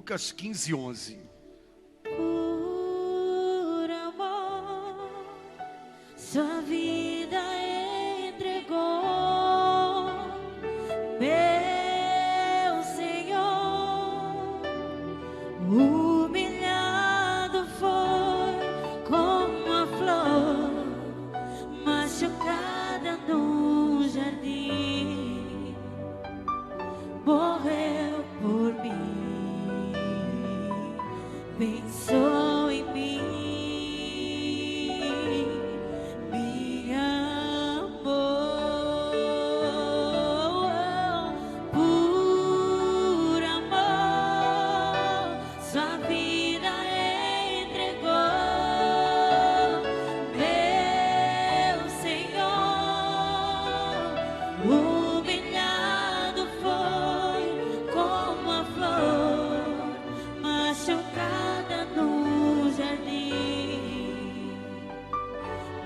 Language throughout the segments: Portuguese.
Lucas 15:11. Por amor, sua vida entregou, meu Senhor. Humilhado foi como a flor machucada no jardim, morreu por mim, pensou em mim, me amou. Por amor, sua vida entregou, meu Senhor. Humilhado foi como a flor machucada no jardim,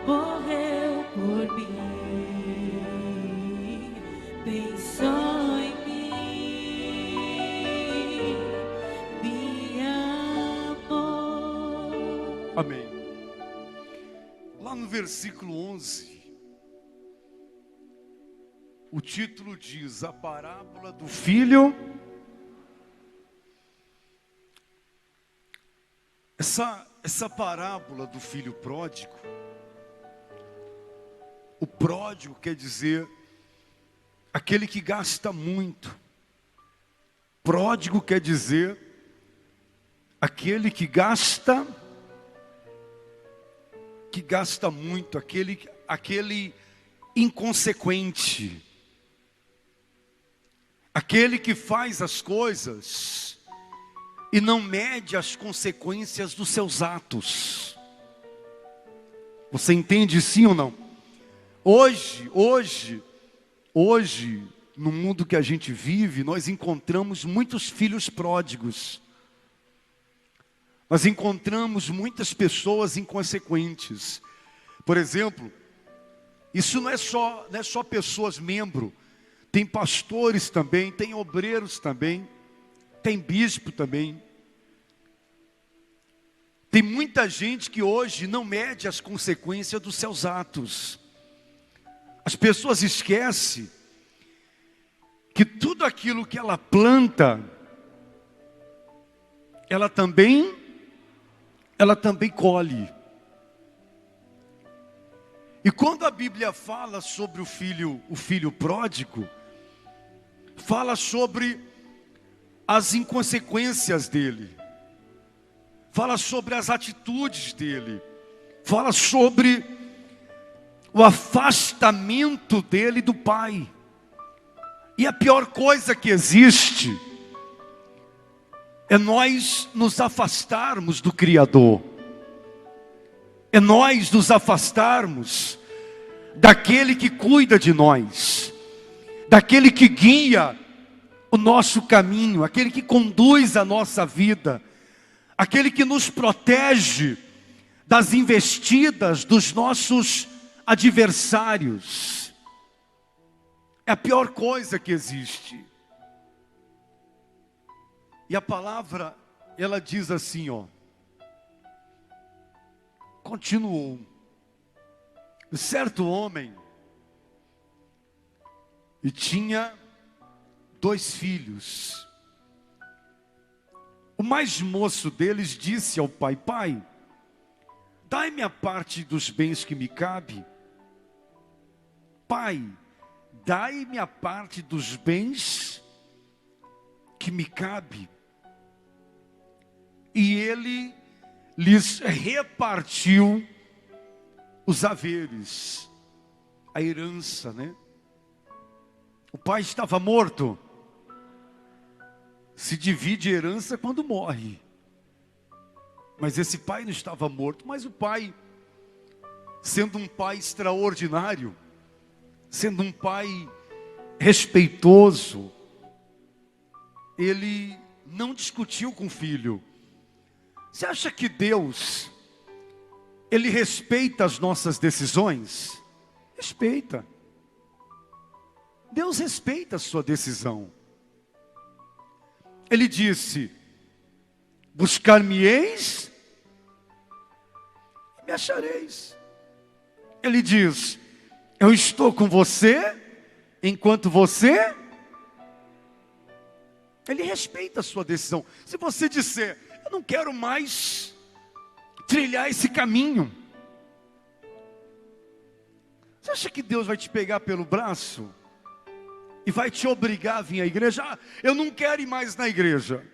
morreu por mim, pensou em mim, me amou. Amém. Lá no versículo 11, o título diz: a parábola do filho. Essa parábola do filho pródigo, o pródigo quer dizer aquele que gasta muito. Pródigo quer dizer aquele que gasta muito, aquele inconsequente, aquele que faz as coisas e não mede as consequências dos seus atos. Você entende sim ou não? Hoje, no mundo que a gente vive, nós encontramos muitos filhos pródigos. Nós encontramos muitas pessoas inconsequentes. Por exemplo, isso não é só pessoas membro. Tem pastores também, tem obreiros também, tem bispo também. Tem muita gente que hoje não mede as consequências dos seus atos. As pessoas esquecem que tudo aquilo que ela planta, ela também colhe. E quando a Bíblia fala sobre o filho pródigo, fala sobre as inconsequências dele, fala sobre as atitudes dele, fala sobre o afastamento dele do pai. E a pior coisa que existe é nós nos afastarmos do Criador, é nós nos afastarmos daquele que cuida de nós, daquele que guia o nosso caminho, aquele que conduz a nossa vida, aquele que nos protege das investidas dos nossos adversários. É a pior coisa que existe. E a palavra, ela diz assim, continuou: certo homem, e tinha 2 filhos. O mais moço deles disse ao pai: pai, dai-me a parte dos bens que me cabe. Pai, dai-me a parte dos bens que me cabe. E ele lhes repartiu os haveres, a herança, né? O pai estava morto. Se divide herança quando morre. Mas esse pai não estava morto. Mas o pai, sendo um pai extraordinário, sendo um pai respeitoso, ele não discutiu com o filho. Você acha que Deus, Ele respeita as nossas decisões? Respeita. Deus respeita a sua decisão. Ele disse: buscar-me-eis e me achareis. Ele diz: eu estou com você enquanto você... Ele respeita a sua decisão. Se você disser: eu não quero mais trilhar esse caminho, você acha que Deus vai te pegar pelo braço e vai te obrigar a vir à igreja? Ah, eu não quero ir mais na igreja.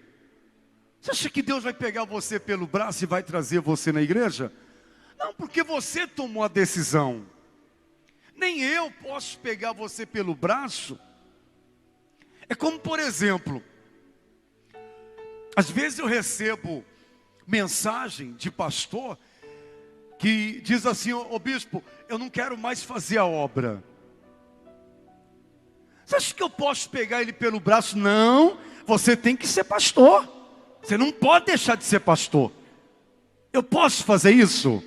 Você acha que Deus vai pegar você pelo braço e vai trazer você na igreja? Não, porque você tomou a decisão. Nem eu posso pegar você pelo braço. É como, por exemplo, às vezes eu recebo mensagem de pastor que diz assim: ô bispo, eu não quero mais fazer a obra. Você acha que eu posso pegar ele pelo braço? Não, você tem que ser pastor. Você não pode deixar de ser pastor. Eu posso fazer isso?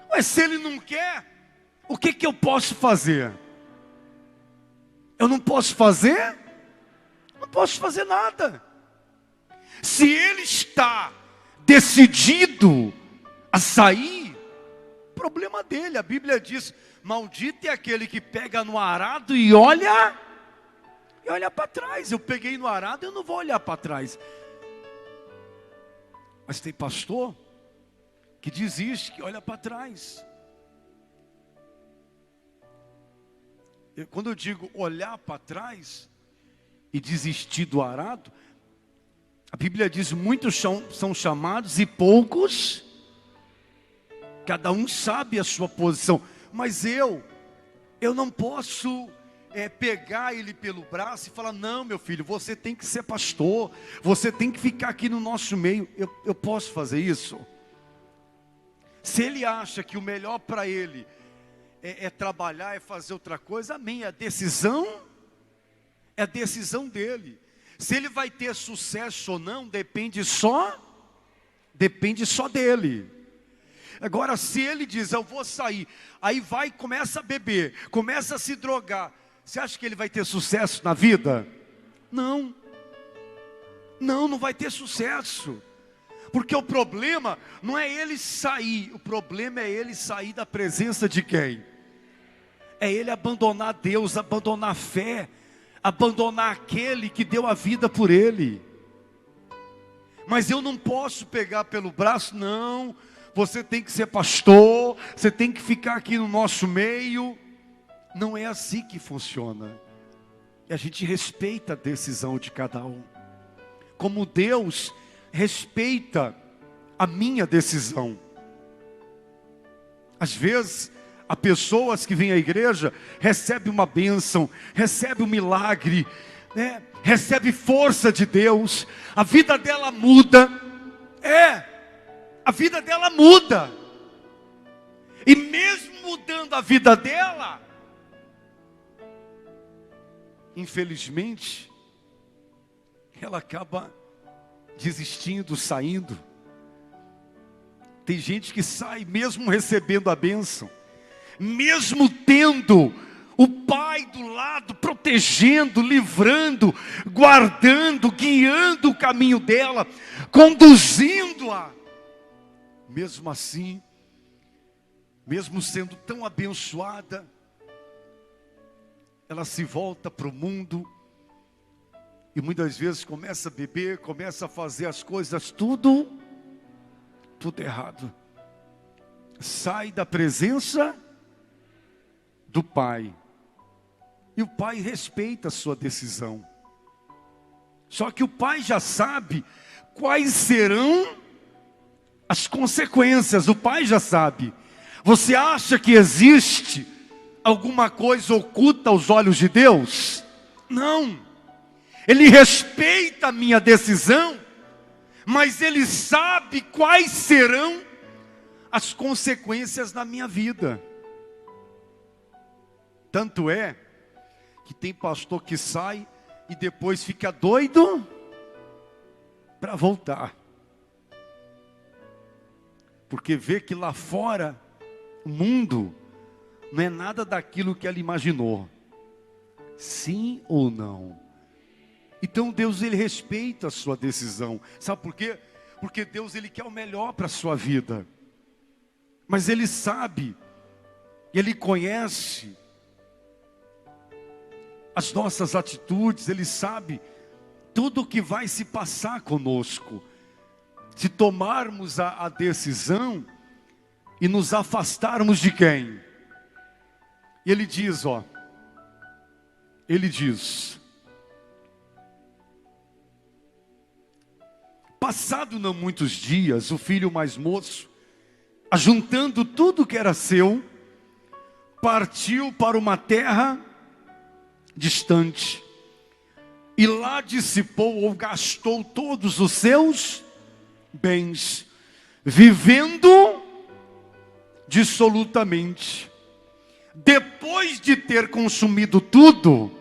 Mas se ele não quer, o que eu posso fazer? Eu não posso fazer? Não posso fazer nada. Se ele está decidido a sair, problema dele. A Bíblia diz: maldito é aquele que pega no arado e olha para trás. Eu peguei no arado, eu não vou olhar para trás. Mas tem pastor que desiste, que olha para trás. Quando eu digo olhar para trás e desistir do arado, a Bíblia diz: muitos são chamados e poucos. Cada um sabe a sua posição. Mas eu não posso pegar ele pelo braço e falar: não, meu filho, você tem que ser pastor. Você tem que ficar aqui no nosso meio. Eu posso fazer isso? Se ele acha que o melhor para ele é trabalhar, é fazer outra coisa, amém. A decisão é a decisão dele. Se ele vai ter sucesso ou não, depende só dele. Agora, se ele diz: eu vou sair, aí vai e começa a beber, começa a se drogar, você acha que ele vai ter sucesso na vida? Não vai ter sucesso. Porque o problema não é ele sair, o problema é ele sair da presença de quem? É ele abandonar Deus, abandonar a fé, abandonar aquele que deu a vida por ele. Mas eu não posso pegar pelo braço, não. Você tem que ser pastor, você tem que ficar aqui no nosso meio. Não é assim que funciona. E a gente respeita a decisão de cada um, como Deus respeita a minha decisão. Às vezes, há pessoas que vêm à igreja, recebem uma bênção, recebem um milagre, né? Recebe força de Deus, a vida dela muda. A vida dela muda. E mesmo mudando a vida dela, infelizmente, ela acaba desistindo, saindo. Tem gente que sai mesmo recebendo a bênção, mesmo tendo o pai do lado, protegendo, livrando, guardando, guiando o caminho dela, conduzindo-a. Mesmo assim, mesmo sendo tão abençoada, ela se volta para o mundo e muitas vezes começa a beber, começa a fazer as coisas tudo errado. Sai da presença do pai. E o pai respeita a sua decisão. Só que o pai já sabe quais serão as consequências. O pai já sabe. Você acha que existe alguma coisa oculta aos olhos de Deus? Não. Ele respeita a minha decisão, mas ele sabe quais serão as consequências na minha vida. Tanto é que tem pastor que sai e depois fica doido para voltar. Porque vê que lá fora, o mundo não é nada daquilo que ela imaginou. Sim ou não? Então Deus, ele respeita a sua decisão. Sabe por quê? Porque Deus, Ele quer o melhor para a sua vida. Mas Ele sabe, Ele conhece as nossas atitudes, Ele sabe tudo o que vai se passar conosco. Se tomarmos a decisão e nos afastarmos de quem? E Ele diz, Ele diz: passado não muitos dias, o filho mais moço, ajuntando tudo que era seu, partiu para uma terra distante, e lá dissipou ou gastou todos os seus bens, vivendo dissolutamente. Depois de ter consumido tudo,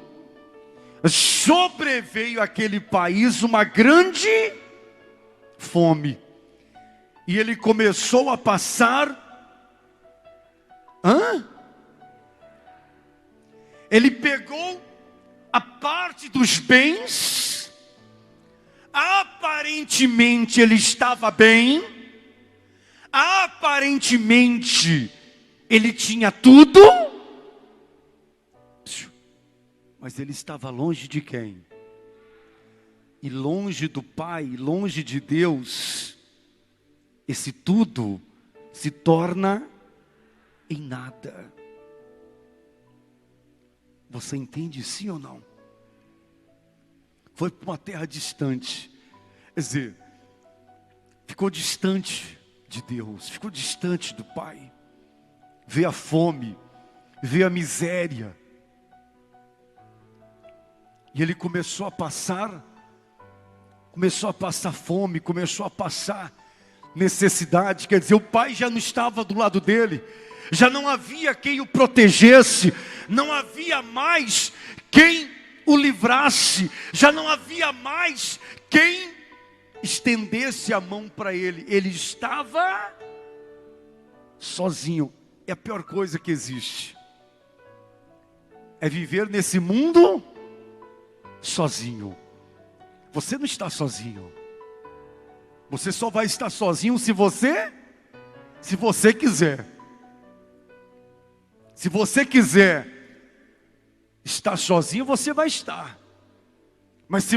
sobreveio àquele país uma grande fome, e ele começou a passar. Ele pegou a parte dos bens, aparentemente ele estava bem, aparentemente ele tinha tudo, mas ele estava longe de quem? E longe do Pai, longe de Deus. Esse tudo se torna em nada. Você entende, sim ou não? Foi para uma terra distante. Quer dizer, ficou distante de Deus, ficou distante do Pai. Vê a fome, vê a miséria. E ele começou a passar fome, começou a passar necessidade. Quer dizer, o pai já não estava do lado dele, já não havia quem o protegesse, não havia mais quem o livrasse, já não havia mais quem estendesse a mão para ele. Ele estava sozinho. É a pior coisa que existe, é viver nesse mundo sozinho. Você não está sozinho. Você só vai estar sozinho se você quiser. Se você quiser estar sozinho, você vai estar. Mas se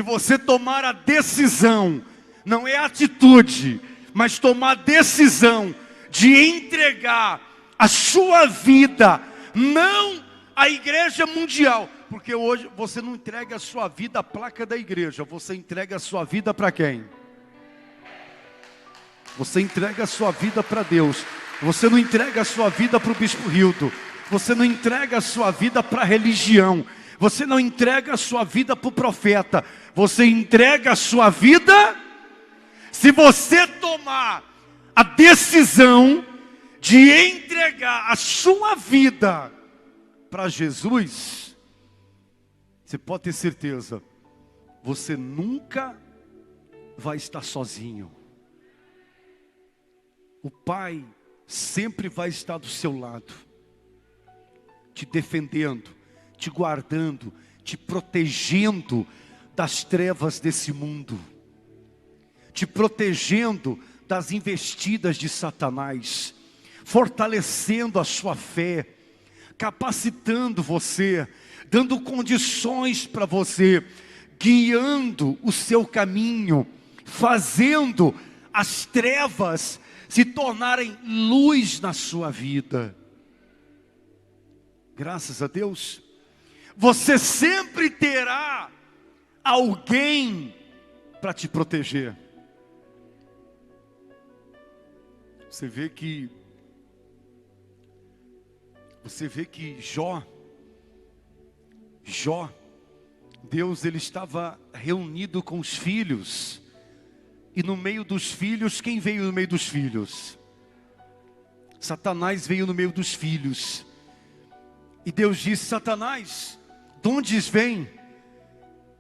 você tomar a decisão, não é atitude, mas tomar a decisão de entregar a sua vida, não à igreja mundial, porque hoje você não entrega a sua vida à placa da igreja, você entrega a sua vida para quem? Você entrega a sua vida para Deus. Você não entrega a sua vida para o Bispo Hildo. Você não entrega a sua vida para a religião. Você não entrega a sua vida para o profeta. Você entrega a sua vida. Se você tomar a decisão de entregar a sua vida para Jesus, você pode ter certeza, você nunca vai estar sozinho. O Pai sempre vai estar do seu lado, te defendendo, te guardando, te protegendo das trevas desse mundo, te protegendo das investidas de Satanás, fortalecendo a sua fé, capacitando você, dando condições para você, guiando o seu caminho, fazendo as trevas se tornarem luz na sua vida. Graças a Deus, você sempre terá alguém para te proteger. Você vê que Jó, Deus, ele estava reunido com os filhos. E no meio dos filhos, quem veio no meio dos filhos? Satanás veio no meio dos filhos. E Deus disse: Satanás, de onde vem?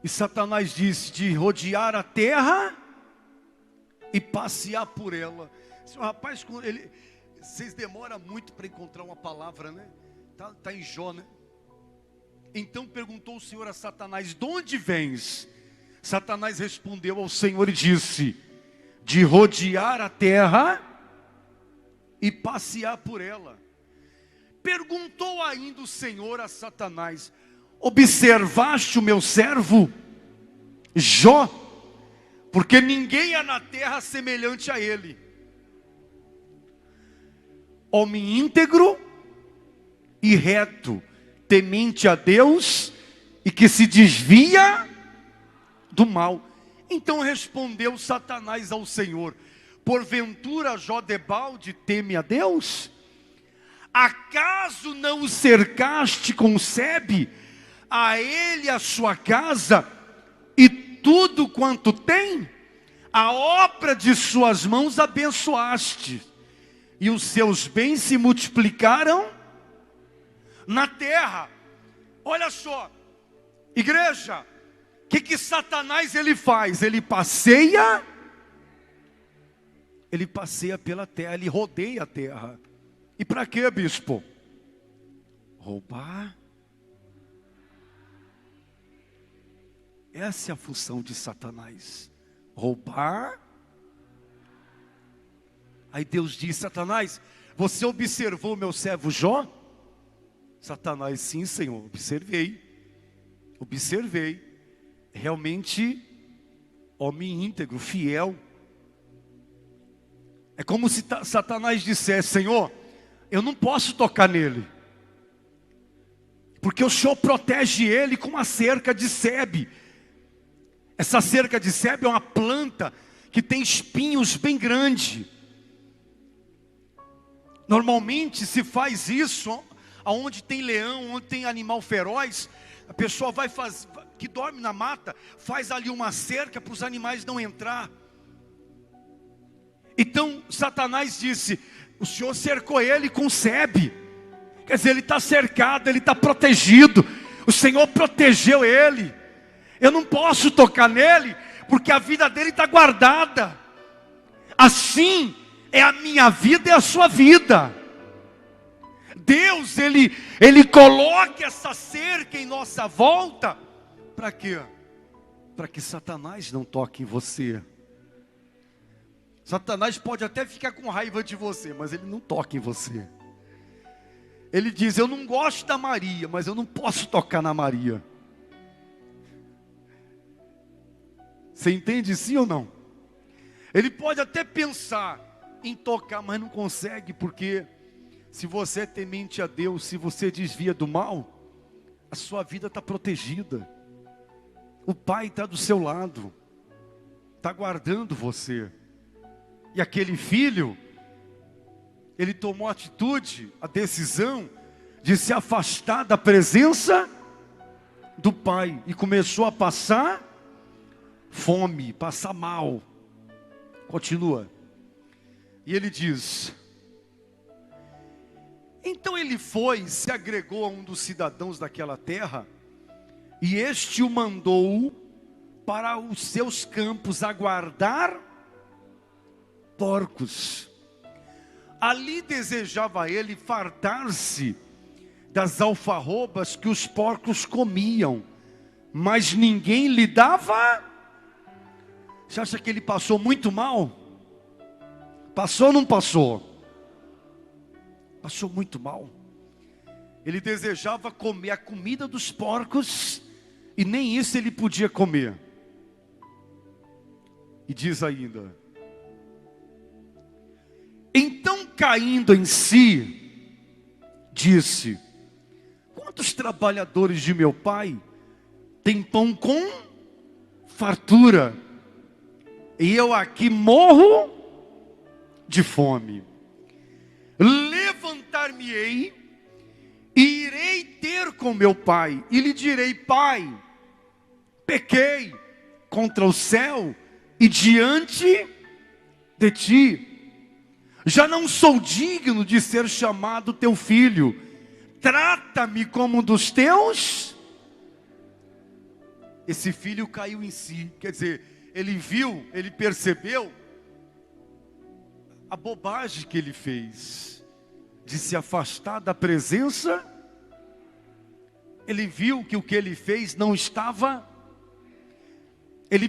E Satanás disse: de rodear a terra e passear por ela. Senhor, rapaz, vocês demoram muito para encontrar uma palavra, né? Tá em Jó, né? Então perguntou o Senhor a Satanás: de onde vens? Satanás respondeu ao Senhor e disse: de rodear a terra e passear por ela. Perguntou ainda o Senhor a Satanás: observaste o meu servo Jó? Porque ninguém há na terra semelhante a ele, homem íntegro e reto, temente a Deus e que se desvia do mal. Então respondeu Satanás ao Senhor: porventura Jó debalde teme a Deus? Acaso não o cercaste com sebe, a ele a sua casa e tudo quanto tem? A obra de suas mãos abençoaste, e os seus bens se multiplicaram na terra. Olha só, igreja, o que Satanás ele faz? Ele passeia pela terra, ele rodeia a terra. E para quê, bispo? Roubar. Essa é a função de Satanás, roubar. Aí Deus diz: Satanás, você observou o meu servo Jó? Satanás: sim, Senhor, observei, realmente homem íntegro, fiel. É como se Satanás dissesse: Senhor, eu não posso tocar nele, porque o Senhor protege ele com uma cerca de sebe. Essa cerca de sebe é uma planta que tem espinhos bem grandes. Normalmente se faz isso aonde tem leão, onde tem animal feroz. A pessoa vai fazer, que dorme na mata, faz ali uma cerca para os animais não entrar. Então Satanás disse: o Senhor cercou ele com sebe. Quer dizer, ele está cercado, ele está protegido. O Senhor protegeu ele. Eu não posso tocar nele, porque a vida dele está guardada. Assim é a minha vida e a sua vida. Deus, Ele coloca essa cerca em nossa volta. Para quê? Para que Satanás não toque em você. Satanás pode até ficar com raiva de você, mas ele não toca em você. Ele diz: eu não gosto da Maria, mas eu não posso tocar na Maria. Você entende sim ou não? Ele pode até pensar em tocar, mas não consegue, porque se você é temente a Deus, se você desvia do mal, a sua vida está protegida. O Pai está do seu lado, está guardando você. E aquele filho, ele tomou a atitude, a decisão de se afastar da presença do pai e começou a passar fome, passar mal. Continua. E ele diz: então ele foi, se agregou a um dos cidadãos daquela terra, e este o mandou para os seus campos a guardar porcos. Ali desejava ele fartar-se das alfarrobas que os porcos comiam, mas ninguém lhe dava. Você acha que ele passou muito mal? Passou ou não passou? Passou muito mal. Ele desejava comer a comida dos porcos e nem isso ele podia comer. E diz ainda: então caindo em si, disse: quantos trabalhadores de meu pai têm pão com fartura, e eu aqui morro de fome. Levantar-me-ei e irei ter com meu pai, e lhe direi: pai, pequei contra o céu e diante de ti. Já não sou digno de ser chamado teu filho. Trata-me como um dos teus. Esse filho caiu em si. Quer dizer, ele viu, ele percebeu a bobagem que ele fez de se afastar da presença. Ele viu que o que ele fez não estava. ele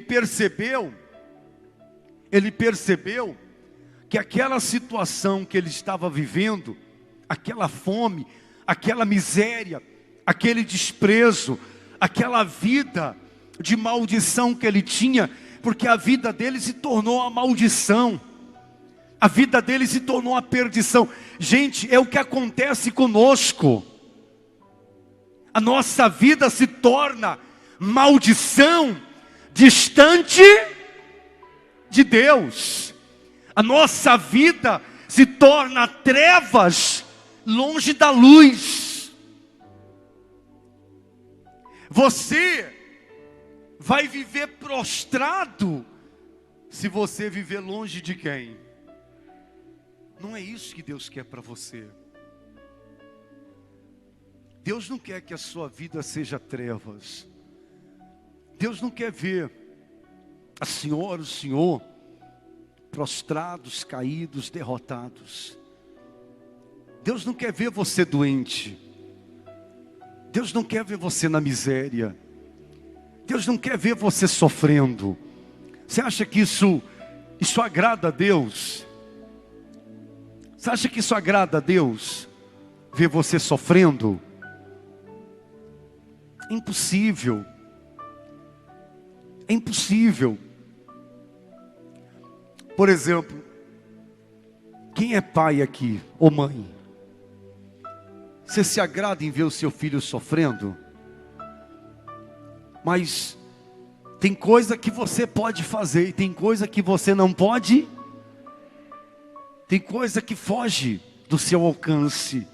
percebeu que aquela situação que ele estava vivendo, aquela fome, aquela miséria, aquele desprezo, aquela vida de maldição que ele tinha, porque a vida dele se tornou a maldição, a vida dele se tornou a perdição. Gente, é o que acontece conosco. A nossa vida se torna maldição, distante de Deus. A nossa vida se torna trevas, longe da luz. Você vai viver prostrado se você viver longe de quem? Não é isso que Deus quer para você. Deus não quer que a sua vida seja trevas. Deus não quer ver a senhora, o senhor, prostrados, caídos, derrotados. Deus não quer ver você doente. Deus não quer ver você na miséria. Deus não quer ver você sofrendo. Você acha que isso agrada a Deus? Você acha que isso agrada a Deus? Ver você sofrendo? Impossível. É impossível. Por exemplo, quem é pai aqui, ou mãe? Você se agrada em ver o seu filho sofrendo? Mas tem coisa que você pode fazer e tem coisa que você não pode. Tem coisa que foge do seu alcance.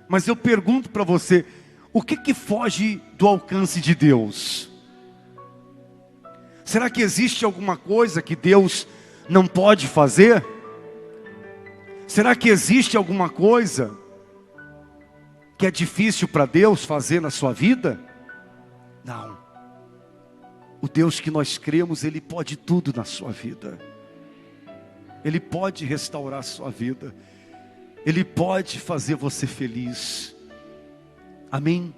Mas eu pergunto para você, o que foge do alcance de Deus? Será que existe alguma coisa que Deus não pode fazer? Será que existe alguma coisa que é difícil para Deus fazer na sua vida? Não. O Deus que nós cremos, Ele pode tudo na sua vida. Ele pode restaurar a sua vida. Ele pode fazer você feliz. Amém?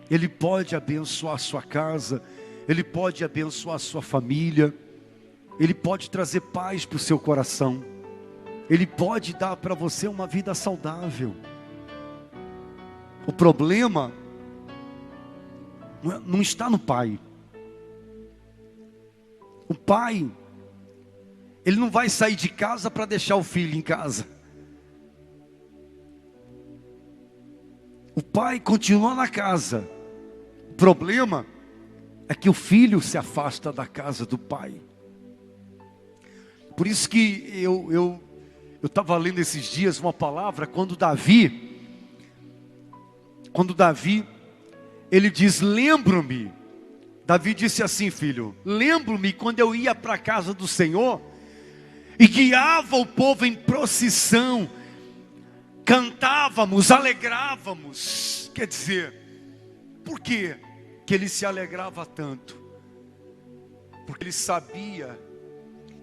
Ele pode abençoar a sua casa. Ele pode abençoar a sua família. Ele pode trazer paz para o seu coração. Ele pode dar para você uma vida saudável. O problema não está no pai. O pai, ele não vai sair de casa para deixar o filho em casa. O pai continua na casa. O problema é que o filho se afasta da casa do pai. Por isso que eu estava lendo esses dias uma palavra, quando Davi, ele diz, lembro-me. Davi disse assim, filho, lembro-me quando eu ia para a casa do Senhor e guiava o povo em procissão, cantávamos, alegrávamos. Quer dizer, por que ele se alegrava tanto? Porque ele sabia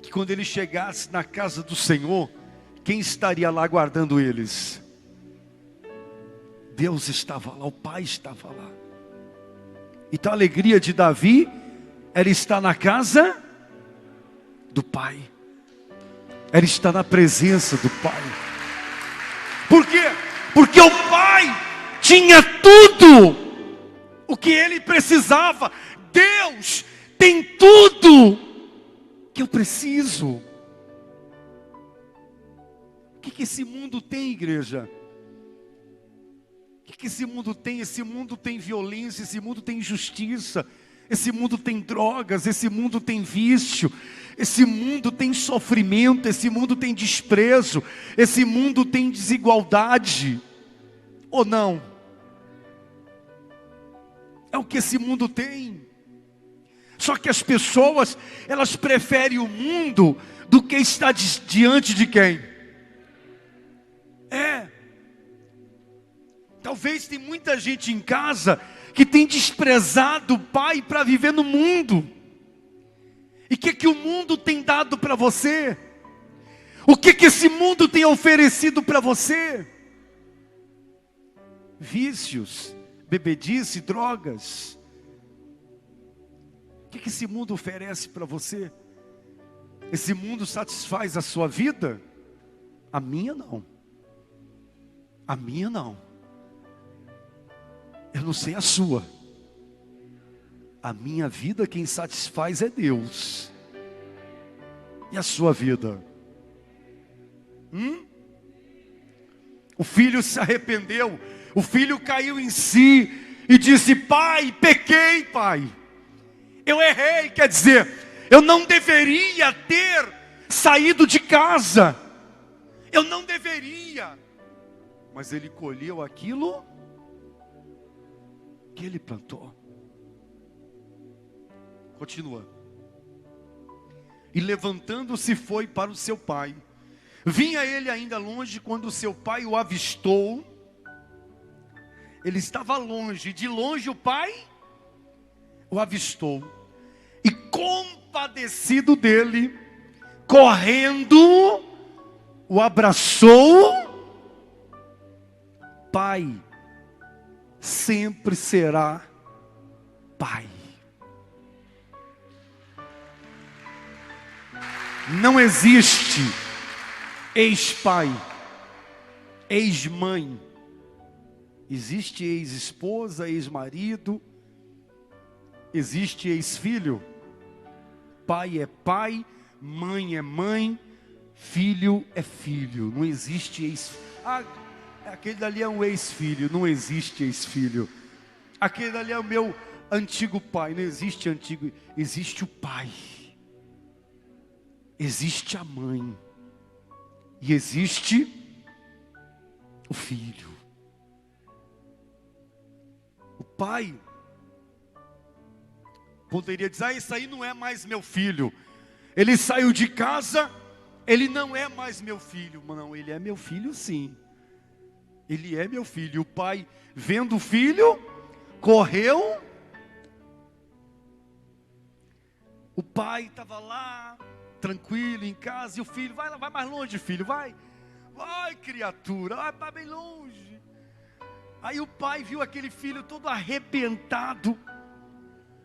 que quando ele chegasse na casa do Senhor, quem estaria lá guardando eles? Deus estava lá, o Pai estava lá. Então a alegria de Davi era estar na casa do Pai. Era estar na presença do Pai. Por quê? Porque o Pai tinha tudo o que ele precisava. Deus tem tudo que eu preciso. O que esse mundo tem, igreja? O que esse mundo tem? Esse mundo tem violência, esse mundo tem injustiça, esse mundo tem drogas, esse mundo tem vício, esse mundo tem sofrimento, esse mundo tem desprezo, esse mundo tem desigualdade. Ou não? É o que esse mundo tem. Só que as pessoas, elas preferem o mundo do que estar diante de quem? Talvez tem muita gente em casa que tem desprezado o Pai para viver no mundo. E o que o mundo tem dado para você? O que esse mundo tem oferecido para você? Vícios, bebedice, drogas. que esse mundo oferece para você? Esse mundo satisfaz a sua vida? A minha não. A minha não. Eu não sei a sua. A minha vida quem satisfaz é Deus. E a sua vida? O filho se arrependeu. O filho caiu em si e disse: pai, pequei, pai. Eu errei, quer dizer, eu não deveria ter saído de casa. Eu não deveria. Mas ele colheu aquilo que ele plantou. Continua. E levantando-se foi para o seu pai. Vinha ele ainda longe quando seu pai o avistou. Ele estava longe, de longe o pai o avistou. E compadecido dele, correndo, o abraçou. Pai sempre será pai. Não existe ex-pai, ex-mãe. Existe ex-esposa, ex-marido. Existe ex-filho. Pai é pai, mãe é mãe, filho é filho. Não existe ex... aquele dali é um ex-filho. Não existe ex-filho. Aquele dali é o meu antigo pai. Não existe antigo. Existe o pai. Existe a mãe. E existe o filho. O pai poderia dizer: isso aí não é mais meu filho. Ele saiu de casa, ele não é mais meu filho. Não, ele é meu filho sim. Ele é meu filho. O pai, vendo o filho, correu. O pai estava lá, tranquilo, em casa. E o filho: vai lá, vai mais longe, filho, vai. Vai, criatura, vai para bem longe. Aí o pai viu aquele filho todo arrebentado.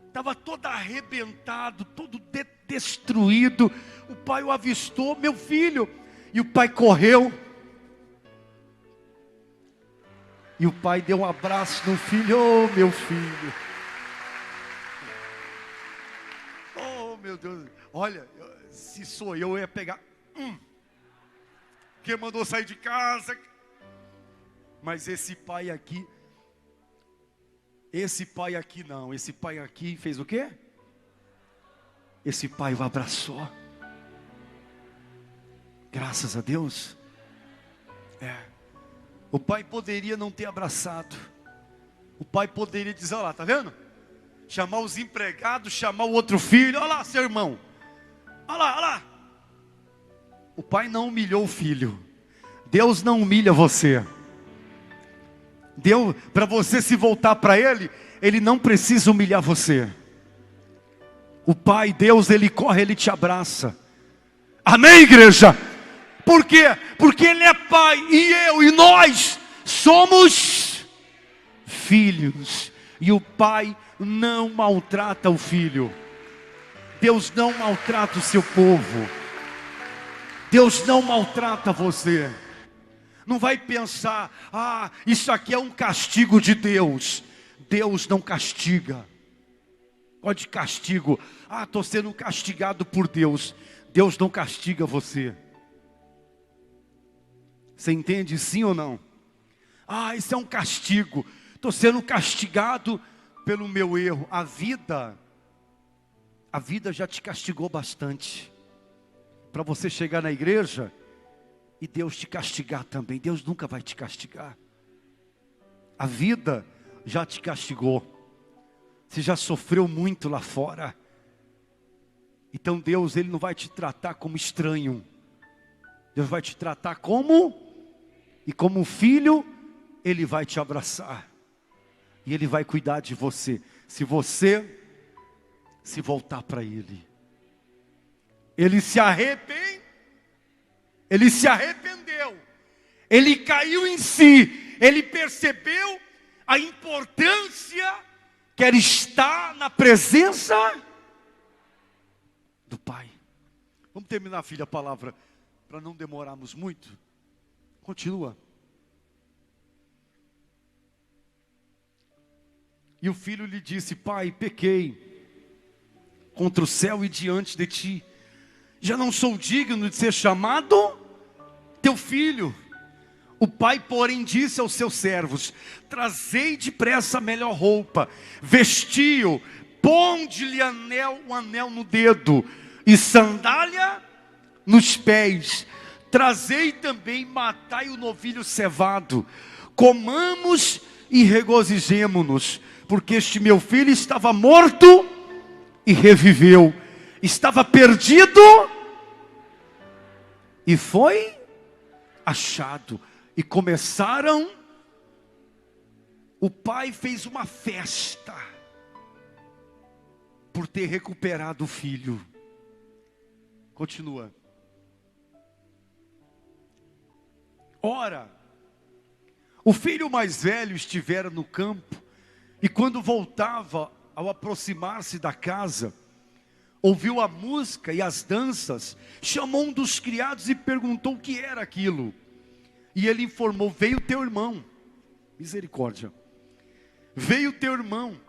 Estava todo arrebentado, todo destruído. O pai o avistou: meu filho. E o pai correu. E o pai deu um abraço no filho: oh, meu filho. Oh, meu Deus. Olha, se sou eu ia pegar. Quem mandou sair de casa? Mas esse pai aqui não. Esse pai aqui fez o quê? Esse pai o abraçou. Graças a Deus. O pai poderia não ter abraçado. O pai poderia dizer: olha lá, tá vendo? Chamar os empregados, chamar o outro filho: olha lá, seu irmão. Olha lá, olha lá. O pai não humilhou o filho. Deus não humilha você. Deus, para você se voltar para Ele, Ele não precisa humilhar você. O Pai, Deus, Ele corre, Ele te abraça. Amém, igreja? Por quê? Porque Ele é Pai, e eu, e nós somos filhos. E o Pai não maltrata o filho. Deus não maltrata o seu povo. Deus não maltrata você. Não vai pensar: isso aqui é um castigo de Deus. Deus não castiga. Olha de castigo: estou sendo castigado por Deus. Deus não castiga você. Você entende sim ou não? Isso é um castigo. Estou sendo castigado pelo meu erro. A vida já te castigou bastante. Para você chegar na igreja e Deus te castigar também. Deus nunca vai te castigar. A vida já te castigou. Você já sofreu muito lá fora. Então Deus, Ele não vai te tratar como estranho. Deus vai te tratar como filho. Ele vai te abraçar. E Ele vai cuidar de você. Se você se voltar para Ele. Ele se arrependeu. Ele caiu em si. Ele percebeu a importância que era estar na presença do Pai. Vamos terminar, filha, a palavra, para não demorarmos muito. Continua. E o filho lhe disse: Pai, pequei contra o céu e diante de ti. Já não sou digno de ser chamado teu filho. O pai, porém, disse aos seus servos: trazei depressa a melhor roupa, vestiu, ponde-lhe um anel no dedo e sandália nos pés. Trazei também, matai o novilho cevado, comamos e regozijemo-nos, porque este meu filho estava morto e reviveu, estava perdido e foi achado. E começaram, o pai fez uma festa por ter recuperado o filho. Continua. Ora, o filho mais velho estivera no campo, e quando voltava, ao aproximar-se da casa, ouviu a música e as danças, chamou um dos criados e perguntou o que era aquilo. E ele informou: veio teu irmão, misericórdia, veio teu irmão,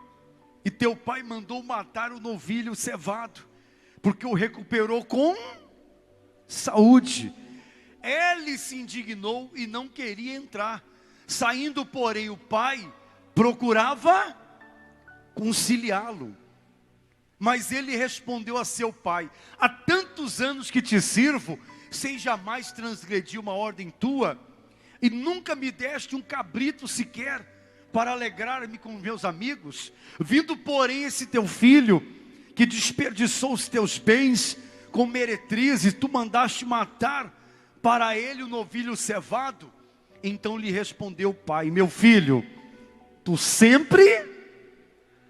e teu pai mandou matar o novilho cevado, porque o recuperou com saúde. Ele se indignou e não queria entrar. Saindo, porém, o pai procurava conciliá-lo. Mas ele respondeu a seu pai: há tantos anos que te sirvo, sem jamais transgredir uma ordem tua, e nunca me deste um cabrito sequer, para alegrar-me com meus amigos. Vindo, porém, esse teu filho, que desperdiçou os teus bens com meretrizes, tu mandaste matar para ele o novilho cevado. Então lhe respondeu o pai: meu filho, tu sempre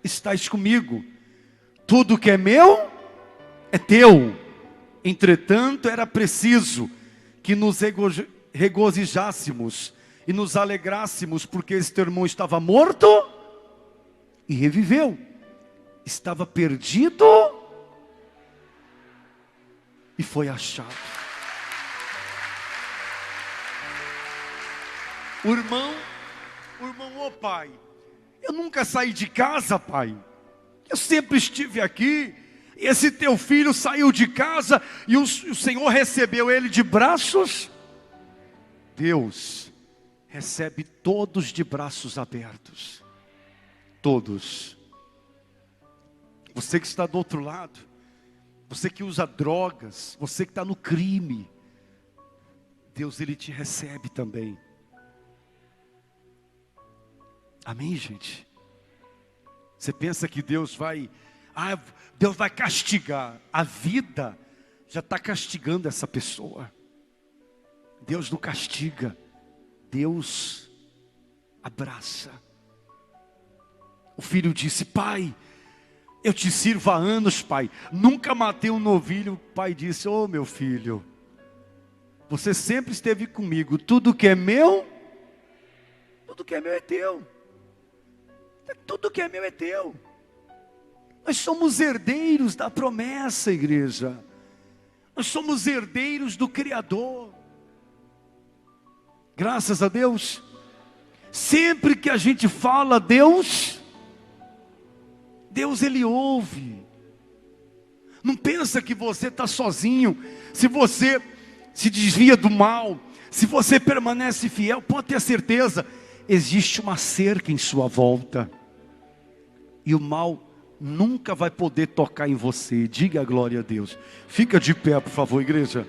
estás comigo, tudo que é meu é teu. Entretanto, era preciso que nos regozijássemos e nos alegrássemos, porque esse teu irmão estava morto e reviveu, estava perdido e foi achado. O irmão, ô pai, eu nunca saí de casa, pai, eu sempre estive aqui. Esse teu filho saiu de casa e o Senhor recebeu ele de braços. Deus recebe todos de braços abertos, todos. Você que está do outro lado, você que usa drogas, você que está no crime, Deus, Ele te recebe também. Amém, gente? Você pensa que Deus vai castigar? A vida já está castigando essa pessoa. Deus não castiga, Deus abraça. O filho disse: pai, eu te sirvo há anos, pai, nunca matei um novilho. O pai disse: ô meu filho, você sempre esteve comigo, tudo que é meu é teu. Tudo que é meu é teu. Nós somos herdeiros da promessa, igreja. Nós somos herdeiros do Criador. Graças a Deus. Sempre que a gente fala Deus, Ele ouve. Não pensa que você está sozinho. Se você se desvia do mal, se você permanece fiel, pode ter certeza, existe uma cerca em sua volta. E o mal nunca vai poder tocar em você. Diga a glória a Deus. Fica de pé, por favor, igreja.